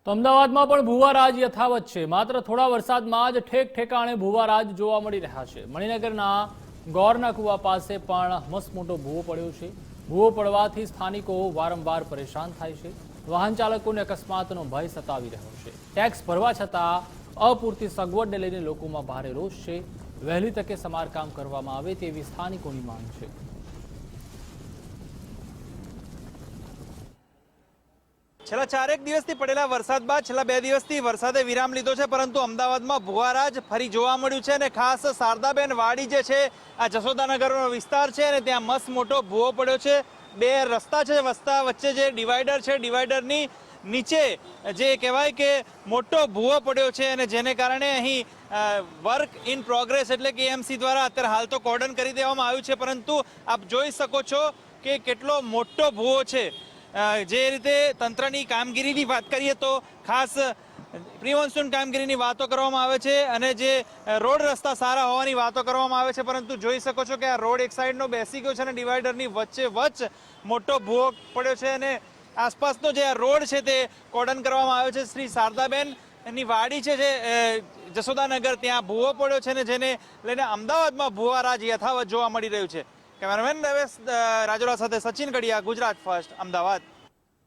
તો અમદાવાદમાં પણ ભૂવારાજ યથાવત છે। માત્ર થોડા વરસાદમાં જ ઠેક ઠેકાણે ભૂવારાજ જોવા મળી રહ્યા છે। મણિનગરના ગોરના કુવા પાસે પણ મસમોટો ભૂવો પડ્યો છે। ભૂવો પડવાથી સ્થાનિકો વારંવાર પરેશાન થાય છે। વાહન ચાલકોને અકસ્માતનો ભય સતાવી રહ્યો છે। ટેક્સ ભરવા છતાં અપૂરતી સગવડને લઈને લોકોમાં ભારે રોષ છે। વહેલી તકે સમારકામ કરવામાં આવે તેવી સ્થાનિકોની માંગ છે। છેલ્લા 4 દિવસથી પડેલા વરસાદ બાદ છેલ્લા 2 દિવસથી વરસાદે વિરામ લીધો છે, પરંતુ અમદાવાદમાં ભૂવારાજ ફરી જોવા મળ્યું છે અને ખાસ શારદાબેન વાડી જે છે આ જશોદાનગરનો વિસ્તાર છે અને ત્યાં મસ્ત મોટો ભૂવો પડ્યો છે। 2 રસ્તા છે, રસ્તા વચ્ચે જે ડિવાઈડર છે, ડિવાઈડરની નીચે જે કહેવાય કે મોટો ભૂવો પડ્યો છે અને જેને કારણે અહીં વર્ક ઇન પ્રોગ્રેસ એટલે કે એમસી દ્વારા અત્યારે હાલ તો કોર્ડન કરી દેવામાં આવ્યું છે, પરંતુ આપ જોઈ શકો છો કે કેટલો મોટો ભૂવો છે। જે રીતે તંત્રની કામગીરીની વાત કરીએ તો ખાસ પ્રી મોન્સૂન કામગીરીની વાતો કરવામાં આવે છે અને જે રોડ રસ્તા સારા હોવાની વાતો કરવામાં આવે છે, પરંતુ જોઈ શકો છો કે આ રોડ એક સાઈડનો બેસી ગયો છે અને ડિવાઈડરની વચ્ચે મોટો ભૂવો પડ્યો છે અને આસપાસનો જે આ રોડ છે તે કોર્ડન કરવામાં આવ્યો છે। શ્રી શારદાબેન એની વાડી છે જે જશોદાનગર, ત્યાં ભૂવો પડ્યો છે અને જેને લઈને અમદાવાદમાં ભૂવારાજ યથાવત જોવા મળી રહ્યું છે। કેમેરામેન રાજોરા સાથે સચિન કડિયા, ગુજરાત ફર્સ્ટ, અમદાવાદ।